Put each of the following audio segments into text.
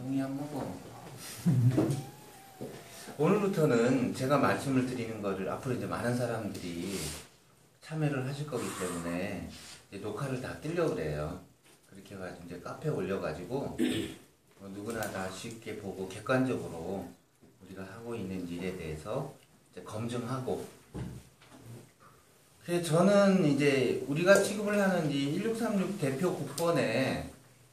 동의 안 먹어. 오늘부터는 제가 말씀을 드리는 거를 앞으로 이제 많은 사람들이 참여를 하실 거기 때문에 이제 녹화를 다 뜨려고 그래요. 그렇게 해가지고 이제 카페에 올려가지고 누구나 다 쉽게 보고 객관적으로 우리가 하고 있는 일에 대해서 이제 검증하고. 그래서 저는 이제 우리가 취급을 하는 이 1636 대표 국번에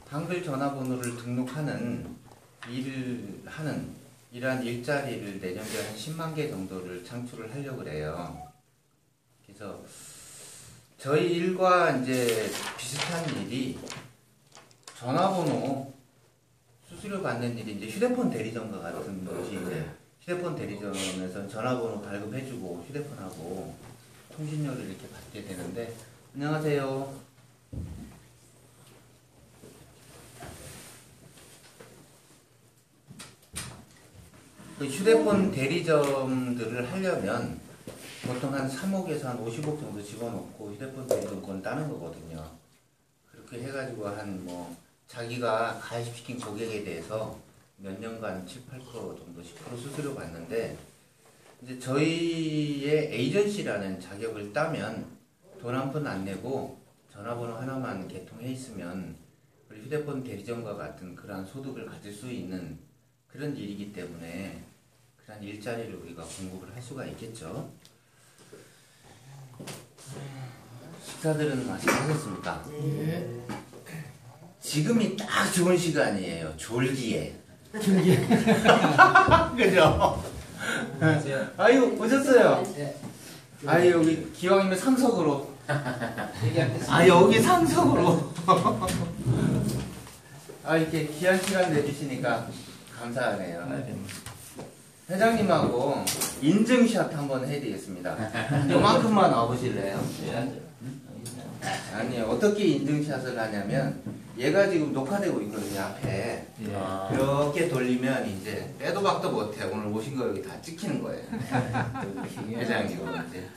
한글 전화번호를 등록하는 일을 하는 이러한 일자리를 내년도에 한 10만 개 정도를 창출을 하려고 그래요. 그래서 저희 일과 이제 비슷한 일이 전화번호 수수료 받는 일이 이제 휴대폰 대리점과 같은 것이 이제 휴대폰 대리점에서 전화번호 발급해주고 휴대폰하고 통신료를 이렇게 받게 되는데, 안녕하세요. 그 휴대폰 대리점들을 하려면 보통 한 3억에서 한 50억 정도 집어넣고 휴대폰 대리점권 따는 거거든요. 그렇게 해가지고 한 뭐 자기가 가입시킨 고객에 대해서 몇 년간 7, 8% 정도 10% 수수료 받는데, 이제 저희의 에이전시라는 자격을 따면 돈 한 푼 안 내고 전화번호 하나만 개통해 있으면 휴대폰 대리점과 같은 그러한 소득을 가질 수 있는 그런 일이기 때문에 그런 일자리를 우리가 공급을 할 수가 있겠죠. 식사들은 맛있으셨습니까? 네. 지금이 딱 좋은 시간이에요. 졸기에. 졸기에. 그죠? 아유, 오셨어요? 네. 아유, 여기 기왕이면 상석으로. 아, 여기 상석으로. 아, 이렇게 귀한 시간 내주시니까 감사하네요. 회장님하고 인증샷 한번 해야 되겠습니다. 요만큼만 와보실래요? 아니, 어떻게 인증샷을 하냐면, 얘가 지금 녹화되고 있거든요, 앞에. 이렇게 돌리면 이제 빼도 박도 못해. 오늘 오신 거 여기 다 찍히는 거예요. 회장님은 이제.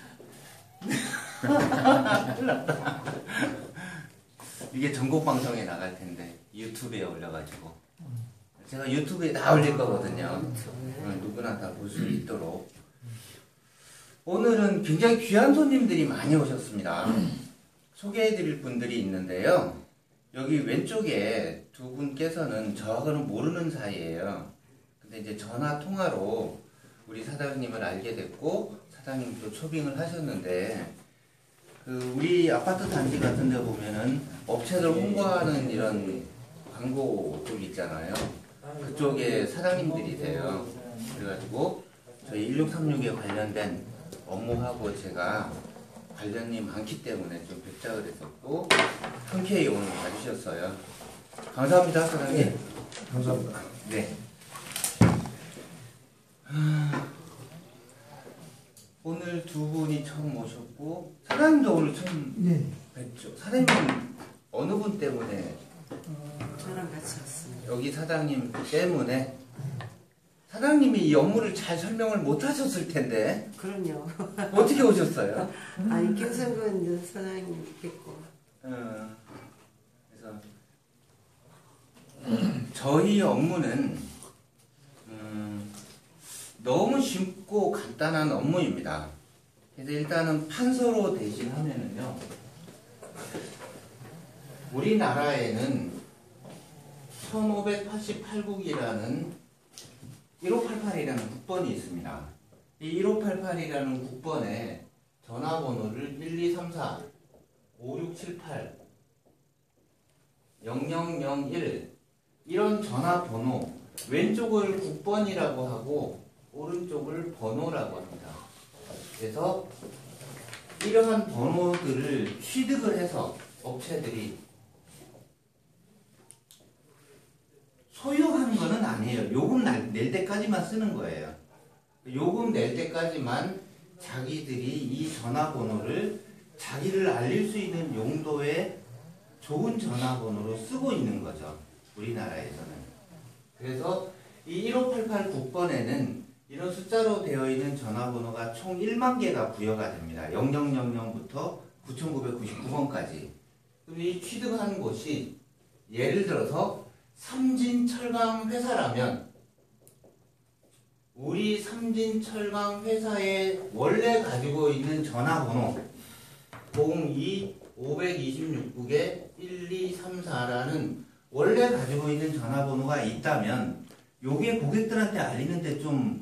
이게 전국 방송에 나갈 텐데, 유튜브에 올려가지고. 제가 유튜브에 다 올릴 거거든요. 누구나 다 볼 수 있도록. 오늘은 굉장히 귀한 손님들이 많이 오셨습니다. 소개해드릴 분들이 있는데요. 여기 왼쪽에 두 분께서는 저하고는 모르는 사이예요. 근데 이제 전화 통화로 우리 사장님을 알게 됐고, 사장님도 초빙을 하셨는데, 그 우리 아파트 단지 같은 데 보면은 업체들 홍보하는 이런 광고 쪽 있잖아요. 그쪽에 사장님들이세요. 그래가지고 저희 1636에 관련된 업무하고 제가 관련이 많기 때문에 좀 뵙자 그랬었고, 흔쾌히 오늘 와주셨어요. 감사합니다, 사장님. 네, 감사합니다. 네. 오늘 두 분이 처음 오셨고, 사장님도 오늘 처음 네. 뵙죠. 사장님은 어느 분 때문에? 저랑 같이 왔습니다. 여기 사장님 때문에? 사장님이 이 업무를 잘 설명을 못 하셨을 텐데. 그럼요. 어떻게 오셨어요? 아니, 김성근 사장님 뵙고. 그래서 저희 업무는 너무 쉽고 간단한 업무입니다. 그래서 일단은 판서로 대신하면은요, 우리나라에는 1588국이라는 1588이라는 국번이 있습니다. 이 1588이라는 국번에 전화번호를 1234 5678 0001 이런 전화번호, 왼쪽을 국번이라고 하고 오른쪽을 번호라고 합니다. 그래서 이러한 번호들을 취득을 해서 업체들이 소유하는 것은 아니에요. 요금 낼 때까지만 쓰는 거예요. 요금 낼 때까지만 자기들이 이 전화번호를 자기를 알릴 수 있는 용도의 좋은 전화번호로 쓰고 있는 거죠. 우리나라에서는. 그래서 이 1588 국번에는 이런 숫자로 되어 있는 전화번호가 총 1만 개가 부여가 됩니다. 0000부터 9999번까지. 그럼 이 취득한 곳이 예를 들어서 삼진철 삼진철강 회사라면 우리 삼진철강 회사에 원래 가지고 있는 전화번호 02-526국에 1234라는 원래 가지고 있는 전화번호가 있다면 요게 고객들한테 알리는데 좀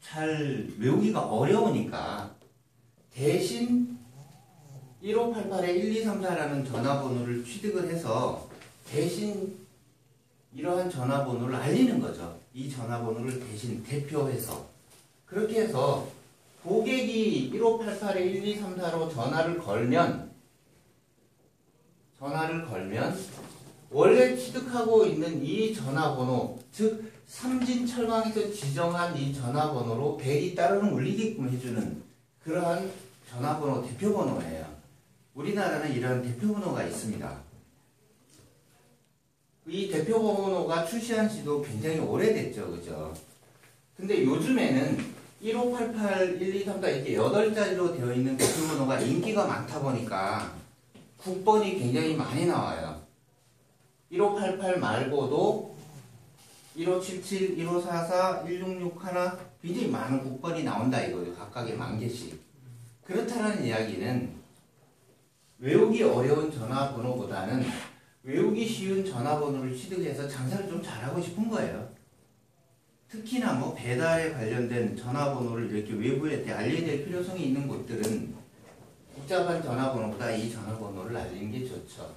잘 외우기가 어려우니까 대신 1588-1234라는 전화번호를 취득을 해서 대신 이러한 전화번호를 알리는 거죠. 이 전화번호를 대신 대표해서 그렇게 해서 고객이 1588-1234로 전화를 걸면 원래 취득하고 있는 이 전화번호, 즉 삼진철강에서 지정한 이 전화번호로 벨이 따르는 울리게끔 해주는 그러한 전화번호 대표번호예요. 우리나라는 이런 대표번호가 있습니다. 이 대표번호가 출시한 지도 굉장히 오래됐죠. 그죠? 근데 요즘에는 1588-1234 이렇게 8자리로 되어 있는 대표번호가 인기가 많다 보니까 국번이 굉장히 많이 나와요. 1588 말고도 1577, 1544, 1661 굉장히 많은 국번이 나온다 이거죠. 각각의 10,000개씩. 그렇다는 이야기는 외우기 어려운 전화번호보다는 외우기 쉬운 전화번호를 취득해서 장사를 좀 잘하고 싶은 거예요. 특히나 뭐 배달에 관련된 전화번호를 이렇게 외부에 알려야 될 필요성이 있는 곳들은 복잡한 전화번호보다 이 전화번호를 알리는 게 좋죠.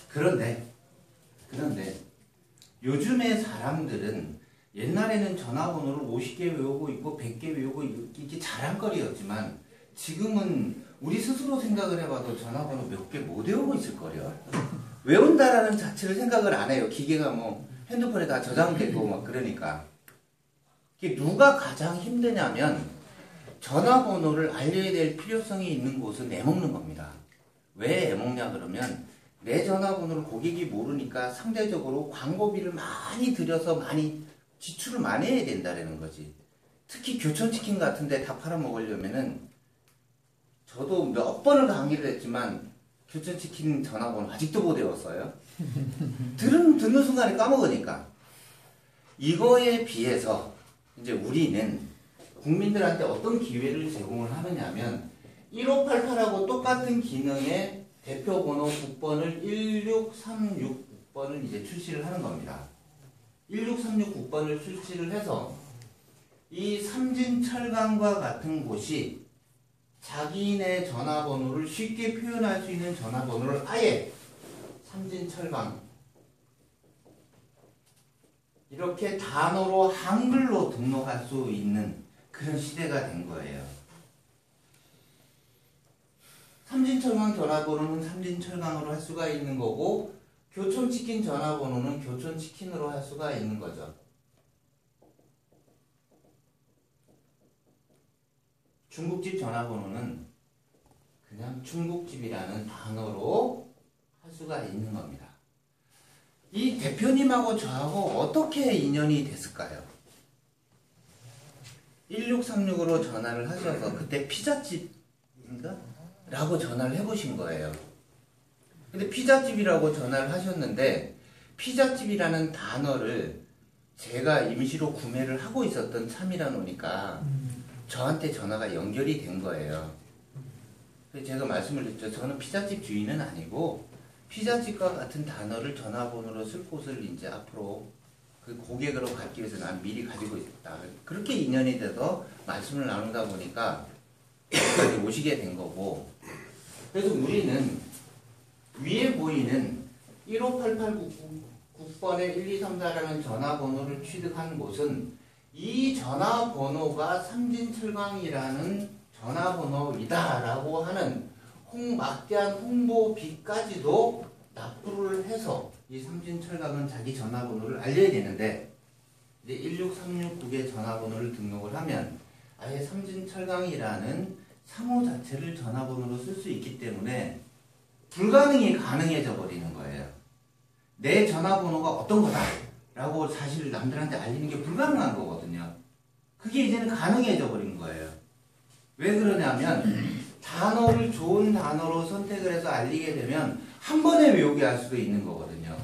그런데 요즘의 사람들은 옛날에는 전화번호를 50개 외우고 있고 100개 외우고 이게 자랑거리였지만 지금은 우리 스스로 생각을 해봐도 전화번호 몇 개 못 외우고 있을 거예요. 외운다라는 자체를 생각을 안 해요. 기계가 뭐 핸드폰에 다 저장되고 막 그러니까. 이게 누가 가장 힘드냐면 전화번호를 알려야 될 필요성이 있는 곳은 애먹는 겁니다. 왜 애먹냐 그러면 내 전화번호를 고객이 모르니까 상대적으로 광고비를 많이 들여서 많이 지출을 많이 해야 된다는 거지. 특히 교촌치킨 같은 데 다 팔아먹으려면은 저도 몇 번을 강의를 했지만 교촌치킨 전화번호 아직도 못 외웠어요. 듣는 순간에 까먹으니까. 이거에 비해서 이제 우리는 국민들한테 어떤 기회를 제공을 하느냐면 1588하고 똑같은 기능의 대표번호 국번을 1636 국번을 이제 출시를 하는 겁니다. 1636 국번을 출시를 해서 이 삼진철강과 같은 곳이 자기네 전화번호를 쉽게 표현할 수 있는 전화번호를 아예 삼진철강 이렇게 단어로 한글로 등록할 수 있는 그런 시대가 된 거예요. 삼진철강 전화번호는 삼진철강으로 할 수가 있는 거고 교촌치킨 전화번호는 교촌치킨으로 할 수가 있는 거죠. 중국집 전화번호는 그냥 중국집이라는 단어로 할 수가 있는 겁니다. 이 대표님하고 저하고 어떻게 인연이 됐을까요? 1636으로 전화를 하셔서 그때 피자집인가? 라고 전화를 해보신 거예요. 근데 피자집이라고 전화를 하셨는데 피자집이라는 단어를 제가 임시로 구매를 하고 있었던 참이라 노니까 저한테 전화가 연결이 된 거예요. 그래서 제가 말씀을 드렸죠. 저는 피자집 주인은 아니고 피자집과 같은 단어를 전화번호로 쓸 곳을 이제 앞으로 그 고객으로 갖기 위해서 난 미리 가지고 있다. 그렇게 인연이 돼서 말씀을 나누다 보니까 여기까지 오시게 된 거고. 그래서 우리는 위에 보이는 1588 국번의 1234라는 전화번호를 취득한 곳은 이 전화번호가 삼진철강이라는 전화번호이다라고 하는 막대한 홍보비까지도 납부를 해서 이 삼진철강은 자기 전화번호를 알려야 되는데 이제 1636국의 전화번호를 등록을 하면 아예 삼진철강이라는 사무 자체를 전화번호로 쓸 수 있기 때문에 불가능이 가능해져 버리는 거예요. 내 전화번호가 어떤 거다 라고 사실 남들한테 알리는 게 불가능한 거거든요. 그게 이제는 가능해져 버린 거예요. 왜 그러냐면 단어를 좋은 단어로 선택을 해서 알리게 되면 한 번에 외우게 할 수도 있는 거거든요.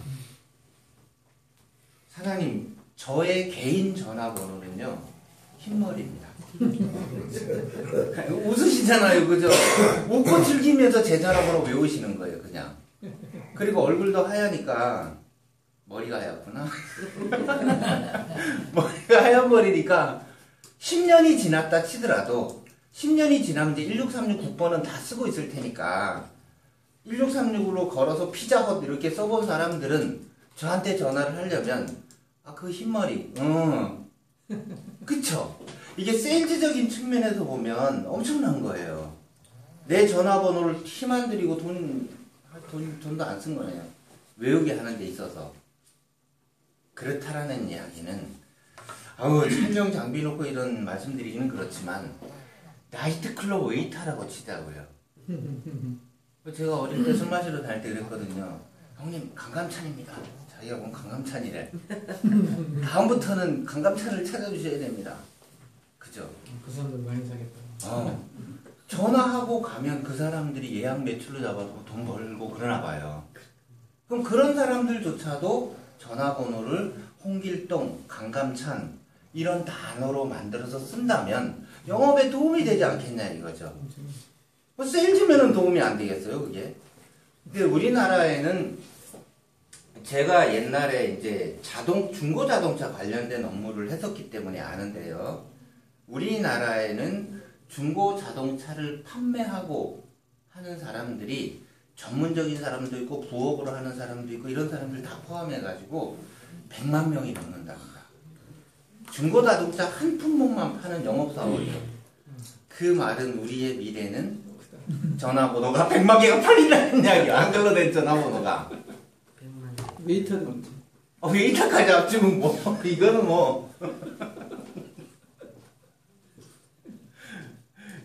사장님, 저의 개인 전화번호는요, 흰머리입니다. 웃으시잖아요, 그죠? 웃고 즐기면서 제 전화번호 외우시는 거예요, 그냥. 그리고 얼굴도 하얘니까, 머리가 하얗구나. 머리가 하얀 머리니까, 10년이 지났다 치더라도, 10년이 지나면 이제 1636 국번은 다 쓰고 있을 테니까, 1636으로 걸어서 피자헛 이렇게 써본 사람들은 저한테 전화를 하려면, 그 흰머리, 그쵸? 이게 세일즈적인 측면에서 보면 엄청난 거예요. 내 전화번호를 티만 들이고 돈도 안 쓴 거네요. 외우게 하는 데 있어서. 그렇다라는 이야기는, 촬영 장비 놓고 이런 말씀드리기는 그렇지만, 나이트클럽 웨이터라고 치자고요. 제가 어릴 때 술 마시러 다닐 때 그랬거든요. 형님, 강감찬입니다. 자기가 본 강감찬이래. 다음부터는 강감찬을 찾아주셔야 됩니다. 그죠? 그 사람들 많이 사겠다. 전화하고 가면 그 사람들이 예약 매출로 잡아서 돈 벌고 그러나 봐요. 그럼 그런 사람들조차도 전화번호를 홍길동, 강감찬 이런 단어로 만들어서 쓴다면 영업에 도움이 되지 않겠냐 이거죠. 뭐 세일즈면은 도움이 안 되겠어요, 그게? 근데 우리나라에는 제가 옛날에 이제 중고 자동차 관련된 업무를 했었기 때문에 아는데요. 우리나라에는 중고 자동차를 판매하고 하는 사람들이 전문적인 사람도 있고 부업으로 하는 사람도 있고 이런 사람들 다 포함해가지고 100만 명이 넘는답니다. 중고 자동차 한 품목만 파는 영업사원이요. 그 말은 우리의 미래는 전화번호가 100만 개가 팔린다는 이야기야. 한글로 된 전화번호가. 100만. 웨이터는 웨이터까지 합치면 뭐 이거는 뭐.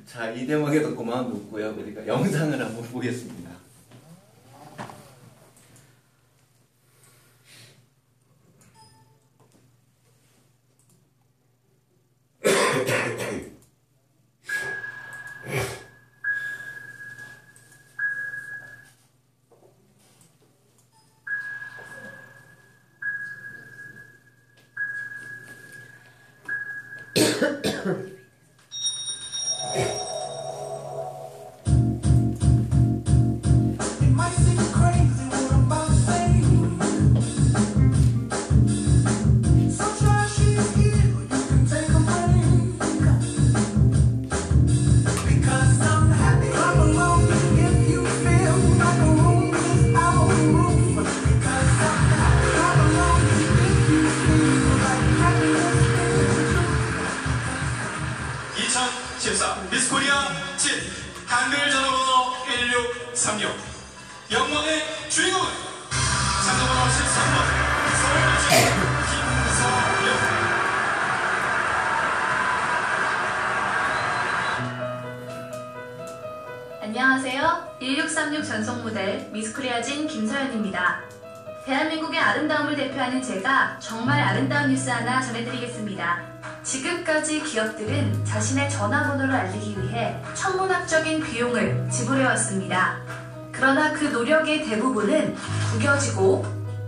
자, 이 대목에도 그만뒀고요. 그러니까 영상을 한번 보겠습니다. 미스코리아 진 한글 전화번호 1636 영광의 주인공은 전화번호 13번 서울시 김서영. 안녕하세요. 1636 전속 모델 미스코리아 진 김서연입니다. 대한민국의 아름다움을 대표하는 제가 정말 아름다운 뉴스 하나 전해드리겠습니다. 지금까지 기업들은 자신의 전화번호를 알리기 위해 천문학적인 비용을 지불해왔습니다. 그러나 그 노력의 대부분은 구겨지고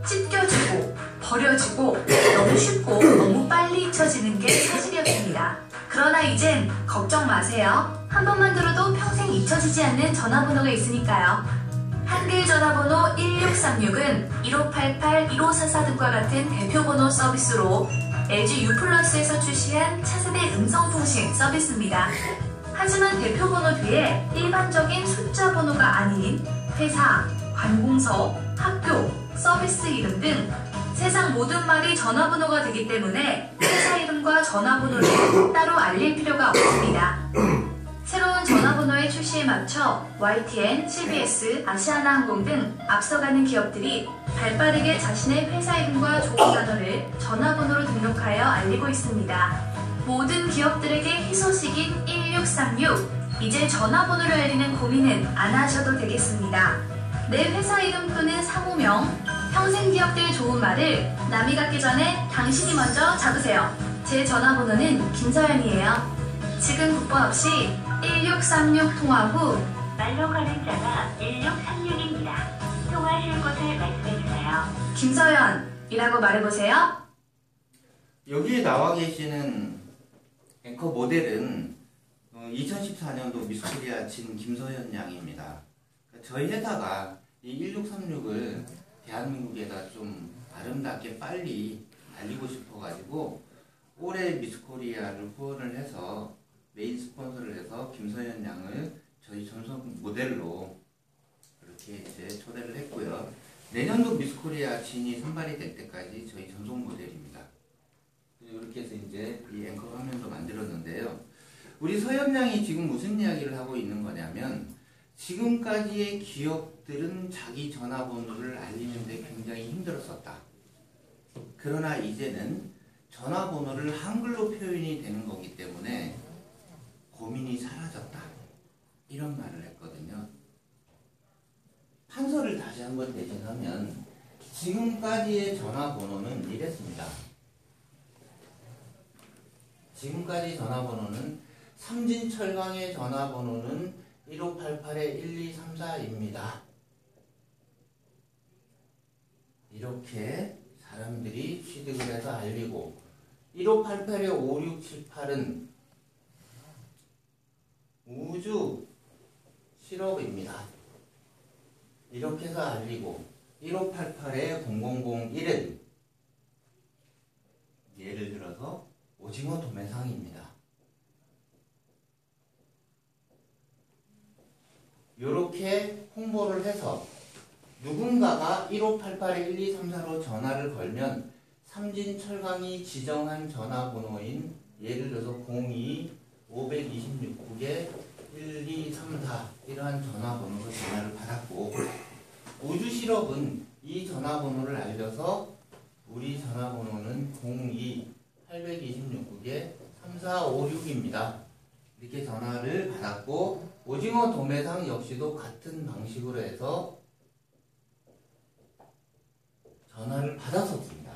찢겨지고 버려지고 너무 쉽고 너무 빨리 잊혀지는 게 사실이었습니다. 그러나 이젠 걱정 마세요. 한 번만 들어도 평생 잊혀지지 않는 전화번호가 있으니까요. 한글 전화번호 1636은 1588, 1544 등과 같은 대표번호 서비스로 LG U+에서 출시한 차세대 음성통신 서비스입니다. 하지만 대표번호 뒤에 일반적인 숫자 번호가 아닌 회사, 관공서, 학교, 서비스 이름 등 세상 모든 말이 전화번호가 되기 때문에 회사 이름과 전화번호를 따로 알릴 필요가 없습니다. 새로운 전화번호의 출시에 맞춰 YTN, CBS, 아시아나항공 등 앞서가는 기업들이 발빠르게 자신의 회사 이름과 조건 단어를 전화번호로 등록하여 알리고 있습니다. 모든 기업들에게 희소식인 1636, 이제 전화번호를 알리는 고민은 안 하셔도 되겠습니다. 내 회사 이름 또는 사무명, 평생 기억될 좋은 말을 남이 갖기 전에 당신이 먼저 잡으세요. 제 전화번호는 김서연이에요. 지금 국번 없이 1636 통화 후 말로 거는 자가 1636입니다. 통화하실 곳을 말씀해주세요. 김서연이라고 말해보세요. 여기에 나와 계시는 앵커 모델은 2014년도 미스코리아 진 김서현 양입니다. 저희 회사가 이 1636을 대한민국에다 좀 아름답게 빨리 알리고 싶어가지고 올해 미스코리아를 후원을 해서 메인 스폰서를 해서 김서현 양을 저희 전속 모델로 이렇게 이제 초대를 했고요. 내년도 미스코리아 진이 선발이 될 때까지 저희 전속 모델입니다. 이렇게 해서 이제 이 앵커 화면도 만들었는데요. 우리 서현 양이 지금 무슨 이야기를 하고 있는 거냐면 지금까지의 기업들은 자기 전화번호를 알리는데 굉장히 힘들었었다. 그러나 이제는 전화번호를 한글로 표현이 되는 거기 때문에 고민이 사라졌다. 이런 말을 했거든요. 판서를 다시 한번 대신하면 지금까지의 전화번호는 이랬습니다. 지금까지 전화번호는 삼진철강의 전화번호는 1588-1234입니다. 이렇게 사람들이 취득을 해서 알리고 1588-5678은 우주 실업입니다. 이렇게 해서 알리고 1588-0001은 예를 들어서 오징어 도매상입니다. 이렇게 홍보를 해서 누군가가 1588-1234로 전화를 걸면 삼진철강이 지정한 전화번호인 예를 들어서 02-526국에-1234 이러한 전화번호로 전화를 받았고 우주실업은 이 전화번호를 알려서 우리 전화번호는 02-826국에-3456입니다. 이렇게 전화를 받았고 오징어 도매상 역시도 같은 방식으로 해서 전화를 받았었습니다.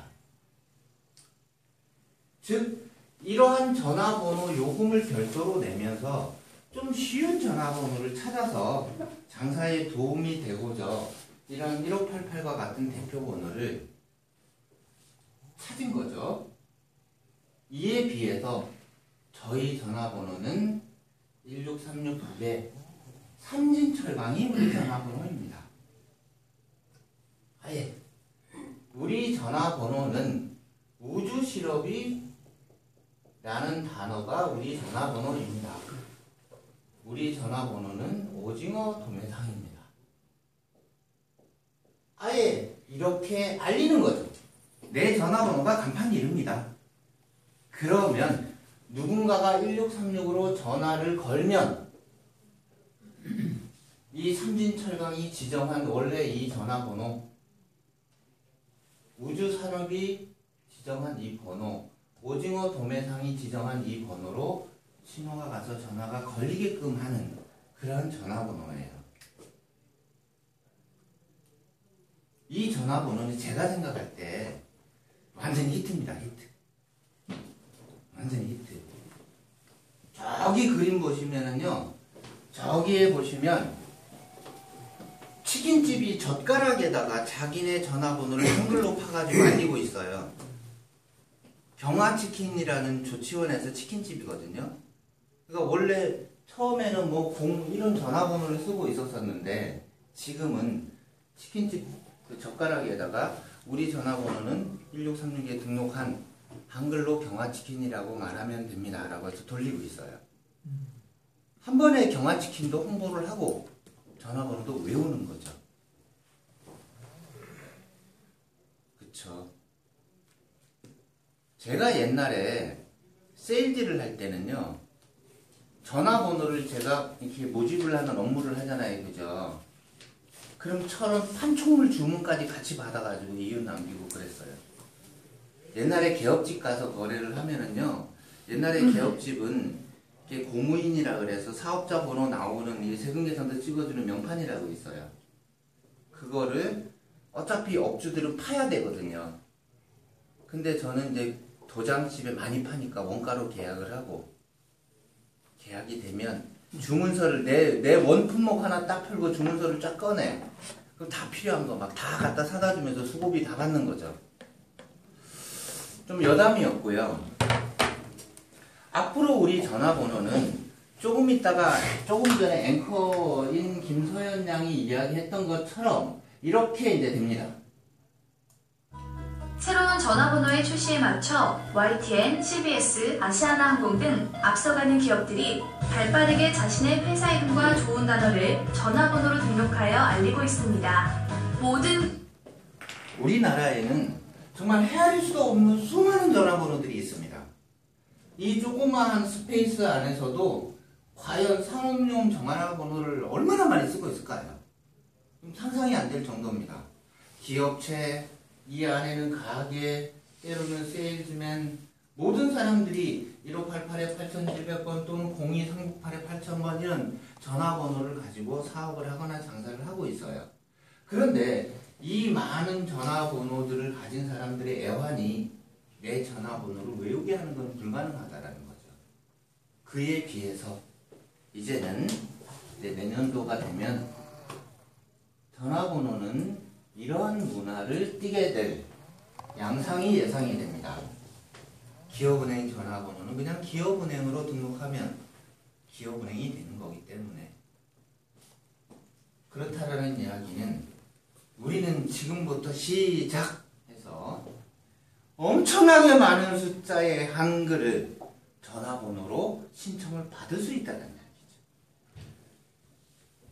즉 이러한 전화번호 요금을 별도로 내면서 좀 쉬운 전화번호를 찾아서 장사에 도움이 되고자 이런 1588과 같은 대표번호를 찾은 거죠. 이에 비해서 저희 전화번호는 1636국에 삼진철강이 우리 전화번호입니다. 아예 우리 전화번호는 우주실업이 라는 단어가 우리 전화번호입니다. 우리 전화번호는 오징어 도매상입니다. 아예 이렇게 알리는 거죠. 내 전화번호가 간판 이름입니다. 그러면 누군가가 1636으로 전화를 걸면 이 삼진철강이 지정한 원래 이 전화번호 우주산업이 지정한 이 번호 오징어 도매상이 지정한 이 번호로 신호가 가서 전화가 걸리게끔 하는 그런 전화번호예요. 이 전화번호는 제가 생각할 때 완전히 히트입니다. 히트. 완전히 히트. 저기 그림 보시면은요. 저기에 보시면 치킨집이 젓가락에다가 자기네 전화번호를 한글로 파가지고 알리고 있어요. 경화치킨이라는 조치원에서 치킨집이거든요. 그러니까 원래 처음에는 뭐 01은 전화번호를 쓰고 있었었는데 지금은 치킨집 그 젓가락에다가 우리 전화번호는 1636에 등록한 한글로 경화치킨이라고 말하면 됩니다. 라고 해서 돌리고 있어요. 한 번에 경화치킨도 홍보를 하고 전화번호도 외우는 거죠. 그쵸. 제가 옛날에 세일즈를 할 때는요. 전화번호를 제가 이렇게 모집을 하는 업무를 하잖아요. 그죠? 그럼 판촉물 주문까지 같이 받아가지고 이윤 남기고 그랬어요. 옛날에 개업집 가서 거래를 하면은요. 옛날에 개업집은 이게 공무인이라 그래서 사업자 번호 나오는 이 세금계산서 찍어주는 명판이라고 있어요. 그거를 어차피 업주들은 파야 되거든요. 근데 저는 이제 도장집에 많이 파니까 원가로 계약을 하고 계약이 되면 주문서를 내 원품목 하나 딱 펴고 주문서를 쫙 꺼내. 그럼 다 필요한 거 막 다 갖다 사다 주면서 수고비 다 받는 거죠. 좀 여담이었고요. 앞으로 우리 전화번호는 조금 있다가 조금 전에 앵커인 김서연 양이 이야기했던 것처럼 이렇게 이제 됩니다. 새로운 전화번호의 출시에 맞춰 YTN, CBS, 아시아나항공 등 앞서가는 기업들이 발빠르게 자신의 회사 이름과 좋은 단어를 전화번호로 등록하여 알리고 있습니다. 모든 우리나라에는 정말 헤아릴 수도 없는 수많은 전화번호들이 있습니다. 이 조그마한 스페이스 안에서도 과연 상업용 전화번호를 얼마나 많이 쓰고 있을까요? 좀 상상이 안 될 정도입니다. 기업체, 이 안에는 가게, 때로는 세일즈맨, 모든 사람들이 1588-8700번 또는 02-398-8000번 이런 전화번호를 가지고 사업을 하거나 장사를 하고 있어요. 그런데 이 많은 전화번호들을 가진 사람들의 애환이 내 전화번호를 외우게 하는 건 불가능하다라는 거죠. 그에 비해서 이제는 이제 내년도가 되면 전화번호는 이러한 문화를 띠게 될 양상이 예상이 됩니다. 기업은행 전화번호는 그냥 기업은행으로 등록하면 기업은행이 되는 거기 때문에 그렇다라는 이야기는 우리는 지금부터 시작해서 엄청나게 많은 숫자의 한글을 전화번호로 신청을 받을 수 있다는 이야기죠.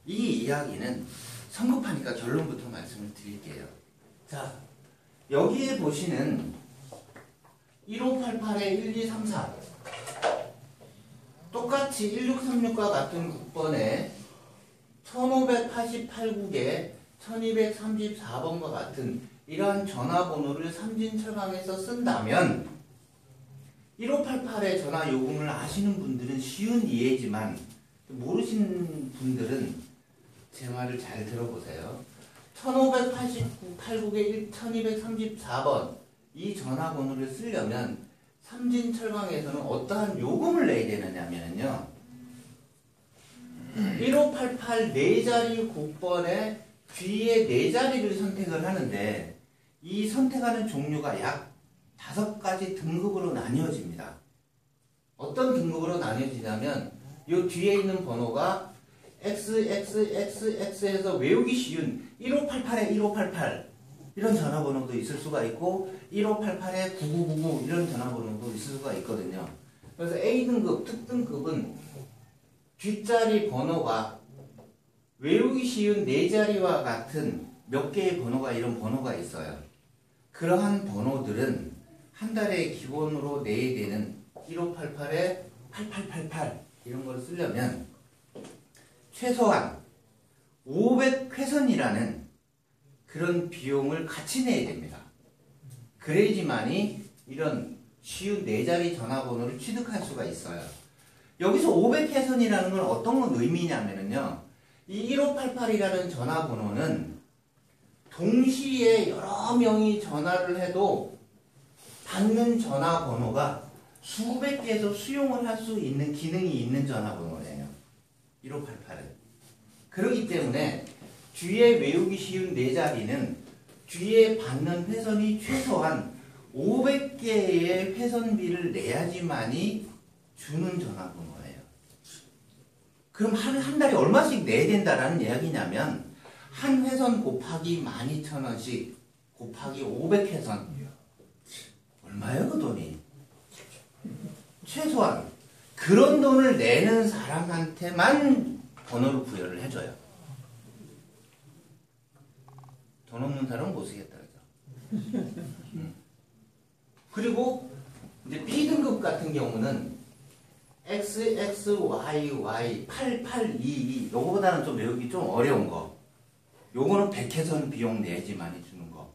이 이야기는 성급하니까 결론부터 말씀을 드릴게요. 자, 여기에 보시는 1588-1234 똑같이 1636과 같은 국번에 1588국에 1234번과 같은 이러한 전화번호를 삼진철강에서 쓴다면 1588의 전화 요금을 아시는 분들은 쉬운 이해지만 모르시는 분들은 제 말을 잘 들어보세요. 1588국에 1234번 이 전화번호를 쓰려면 삼진철강에서는 어떠한 요금을 내야 되느냐면요. 1588 4자리 국번에 뒤에 4자리를 선택을 하는데 이 선택하는 종류가 약 5가지 등급으로 나뉘어집니다. 어떤 등급으로 나뉘어지냐면 이 뒤에 있는 번호가 XXXX에서 외우기 쉬운 1588에 1588 이런 전화번호도 있을 수가 있고 1588에 9999 이런 전화번호도 있을 수가 있거든요. 그래서 A등급, 특등급은 뒷자리 번호가 외우기 쉬운 4자리와 같은 몇 개의 번호가 이런 번호가 있어요. 그러한 번호들은 한 달에 기본으로 내야 되는 1588에 8888 이런 걸 쓰려면 최소한 500회선이라는 그런 비용을 같이 내야 됩니다. 그래야지만이 이런 쉬운 4자리 전화번호를 취득할 수가 있어요. 여기서 500회선이라는 건 어떤 의미냐면요. 이 1588이라는 전화번호는 동시에 여러 명이 전화를 해도 받는 전화번호가 수백 개에서 수용을 할 수 있는 기능이 있는 전화번호예요. 1588은. 그렇기 때문에 뒤에 외우기 쉬운 4자리는 뒤에 받는 회선이 최소한 500개의 회선비를 내야지만이 주는 전화번호예요. 그럼 한 달에 얼마씩 내야 된다라는 이야기냐면 한 회선 곱하기 12,000원씩 곱하기 500회선 얼마예요 그 돈이? 최소한 그런 돈을 내는 사람한테만 번호를 부여를 해줘요. 돈 없는 사람은 못 쓰겠다 그죠? 그리고 이제 B등급 같은 경우는 XXYY 8822 요거보다는 좀 외우기 좀 어려운 거. 요거는 100회선 비용 내야지만이 주는 거.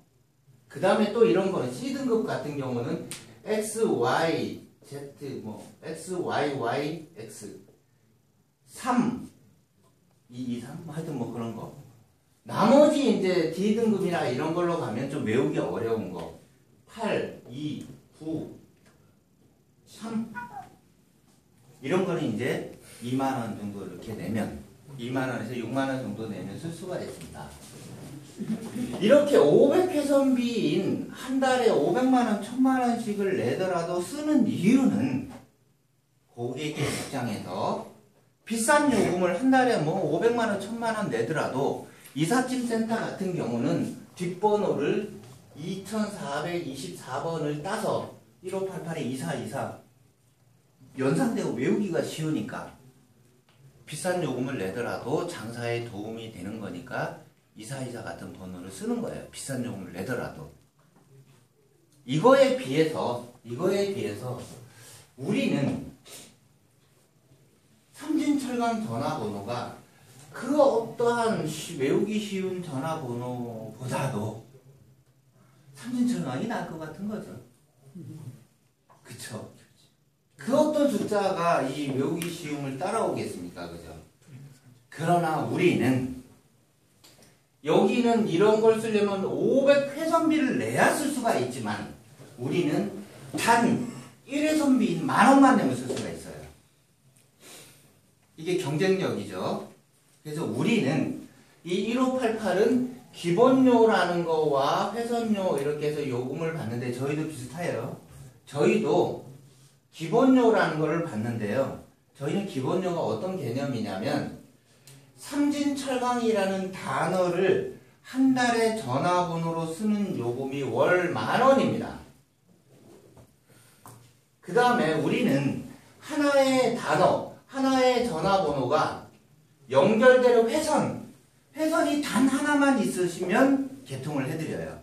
그 다음에 또 이런 거는 C등급 같은 경우는 XYZ XYYX 3 223 하여튼 뭐 그런 거. 나머지 이제 D등급이나 이런 걸로 가면 좀 외우기 어려운 거. 8, 2, 9, 3 이런 거는 이제 2만원 정도 이렇게 내면 2만원에서 6만원 정도 내면 쓸 수가 있습니다. 이렇게 500회선비인 한 달에 500만원, 1000만원씩을 내더라도 쓰는 이유는 고객의 입장에서 비싼 요금을 한 달에 뭐 500만원, 1000만원 내더라도 이삿짐 센터 같은 경우는 뒷번호를 2424번을 따서 1588-2424 연상되고 외우기가 쉬우니까 비싼 요금을 내더라도 장사에 도움이 되는 거니까 2424 같은 번호를 쓰는 거예요. 비싼 요금을 내더라도. 이거에 비해서 우리는 삼진철강 전화번호가 그 어떠한 외우기 쉬운 전화번호보다도 삼진철강이 나을 것 같은 거죠. 그쵸? 그 어떤 숫자가 이 외우기 쉬움을 따라오겠습니까? 그죠? 그러나 우리는 여기는 이런 걸 쓰려면 500회선비를 내야 쓸 수가 있지만 우리는 단 1회선비인 10,000원만 내면 쓸 수가 있어요. 이게 경쟁력이죠. 그래서 우리는 이 1588은 기본료라는 거와 회선료 이렇게 해서 요금을 받는데 저희도 비슷해요. 저희도 기본료라는 거를 받는데요. 저희는 기본료가 어떤 개념이냐면 삼진철강이라는 단어를 한 달에 전화번호로 쓰는 요금이 월 10,000원입니다. 그 다음에 우리는 하나의 단어, 하나의 전화번호가 연결되는 회선이 단 하나만 있으시면 개통을 해드려요.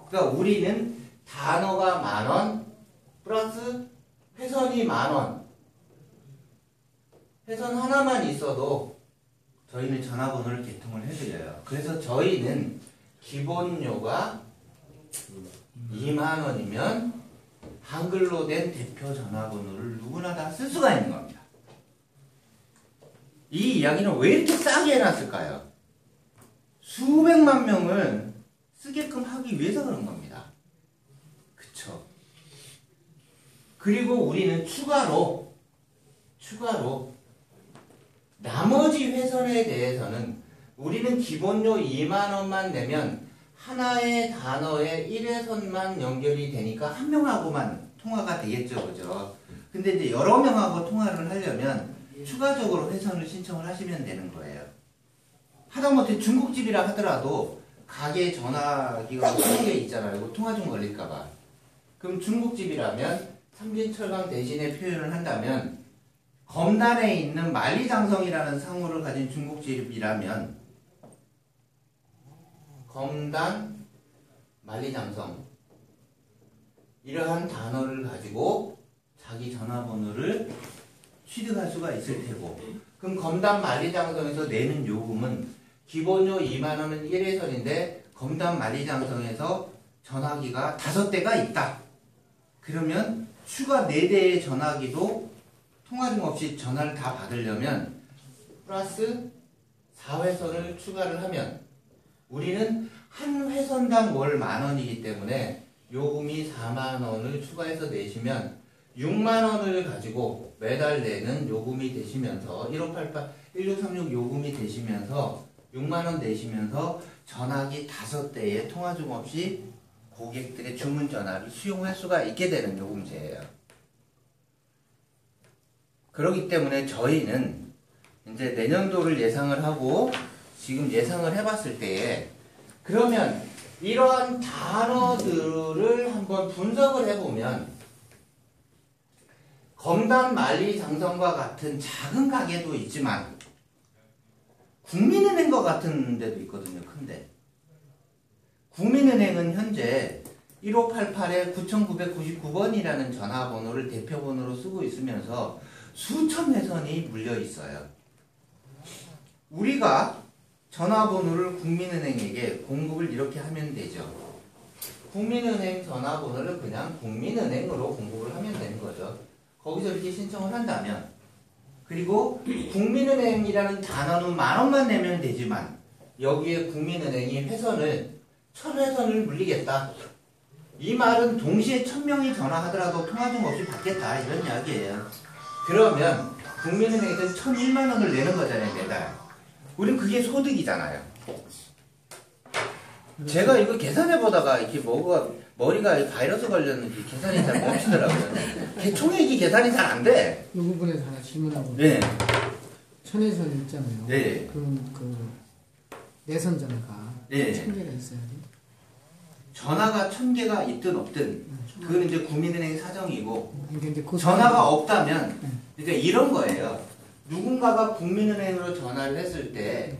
그러니까 우리는 단어가 10,000원 플러스 회선이 10,000원. 회선 하나만 있어도 저희는 전화번호를 개통을 해드려요. 그래서 저희는 기본료가 20,000원이면 한글로 된 대표 전화번호를 누구나 다 쓸 수가 있는 겁니다. 이 이야기는 왜 이렇게 싸게 해놨을까요? 수백만 명을 쓰게끔 하기 위해서 그런 겁니다. 그쵸? 그리고 우리는 추가로 나머지 회선에 대해서는 우리는 기본료 20,000원만 내면 하나의 단어에 1회선만 연결이 되니까 한 명하고만 통화가 되겠죠. 그죠? 근데 이제 여러 명하고 통화를 하려면 추가적으로 회선을 신청을 하시면 되는 거예요. 하다못해 중국집이라 하더라도 가게 전화기가 20개 있잖아요. 통화 좀 걸릴까봐. 그럼 중국집이라면 삼진철강 대신에 표현을 한다면 검단에 있는 만리장성이라는 상호를 가진 중국집이라면 검단, 만리장성 이러한 단어를 가지고 자기 전화번호를 취득할 수가 있을 테고 그럼 검단, 만리장성에서 내는 요금은 기본료 20,000원은 1회선인데 검단, 만리장성에서 전화기가 5대가 있다. 그러면 추가 4대의 전화기도 통화 중 없이 전화를 다 받으려면 플러스 4회선을 추가를 하면 우리는 한 회선당 월 10,000원이기 때문에 요금이 40,000원을 추가해서 내시면 60,000원을 가지고 매달 내는 요금이 되시면서 1636 요금이 되시면서 60,000원 내시면서 전화기 5대에 통화 중 없이 고객들의 주문 전화를 수용할 수가 있게 되는 요금제예요. 그렇기 때문에 저희는 이제 내년도를 예상을 하고 지금 예상을 해봤을 때에 그러면 이러한 단어들을 한번 분석을 해보면 검단, 만리장성과 같은 작은 가게도 있지만 국민은행과 같은 데도 있거든요. 큰데 국민은행은 현재 1588에 9999번이라는 전화번호를 대표번호로 쓰고 있으면서 수천 회선이 물려 있어요. 우리가 전화번호를 국민은행에게 공급을 이렇게 하면 되죠. 국민은행 전화번호를 그냥 국민은행으로 공급을 하면 되는 거죠. 거기서 이렇게 신청을 한다면 그리고 국민은행이라는 단어는 10,000원만 내면 되지만 여기에 국민은행이 회선을 1000회선을 물리겠다. 이 말은 동시에 1000명이 전화하더라도 통화 중 없이 받겠다 이런 이야기예요. 그러면 국민은행에서 1,001만 원을 내는 거잖아요 매달. 우린 그게 소득이잖아요. 제가 이거 계산해 보다가 이렇게 머리가 바이러스 걸렸는지 계산이 잘 멈추더라고요. 총액이 계산이 잘 안 돼. 이 부분에서 하나 질문하고. 네. 천혜선 있잖아요. 네. 그럼 내선 전화가 네. 1000개가 있어야 돼. 전화가 1000개가 있든 없든 그건 이제 국민은행 사정이고 근데 그 전화가 없다면 네. 그러니까 이런 거예요. 누군가가 국민은행으로 전화를 했을 때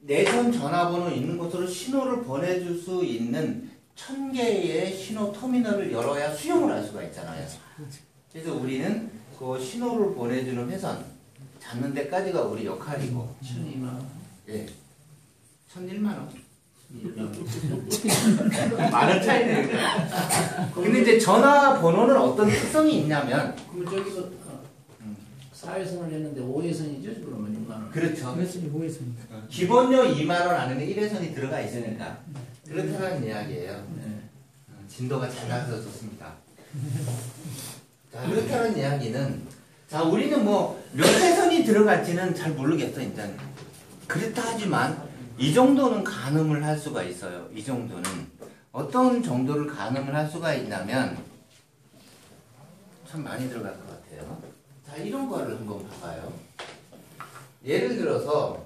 내선 전화번호 있는 곳으로 신호를 보내줄 수 있는 1000개의 신호 터미널을 열어야 수용을 할 수가 있잖아요. 그래서 우리는 그 신호를 보내주는 회선 잡는 데까지가 우리 역할이고 1002만. 예. 1001만 원. 만원 차이네. 근데 이제 전화번호는 어떤 특성이 있냐면 그럼 저기서 4회선을 했는데 5회선이죠? 그러면 6만 원. 그렇죠. 그래서 이거 있습니다. 기본료 2만 원 안에는 1회선이 들어가 있으니까 그렇다는 이야기예요. 네. 진도가 잘 나가서 좋습니다. 자, 그렇다는 이야기는 자 우리는 뭐 몇 회선이 들어갈지는 잘 모르겠어 일단. 그렇다 하지만 이 정도는 가늠을 할 수가 있어요. 이 정도는 어떤 정도를 가늠을 할 수가 있냐면 참 많이 들어갈 것 같아요. 자 이런 거를 한번 봐봐요. 예를 들어서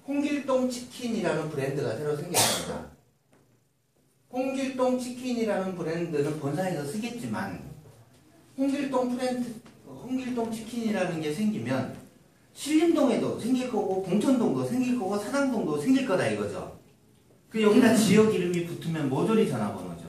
홍길동 치킨이라는 브랜드가 새로 생겼습니다. 홍길동 치킨이라는 브랜드는 본사에서 쓰겠지만 홍길동 치킨이라는 게 생기면 신림동에도 생길 거고 봉천동도 생길 거고 사당동도 생길 거다 이거죠. 그 여기다 지역 이름이 붙으면 모조리 전화번호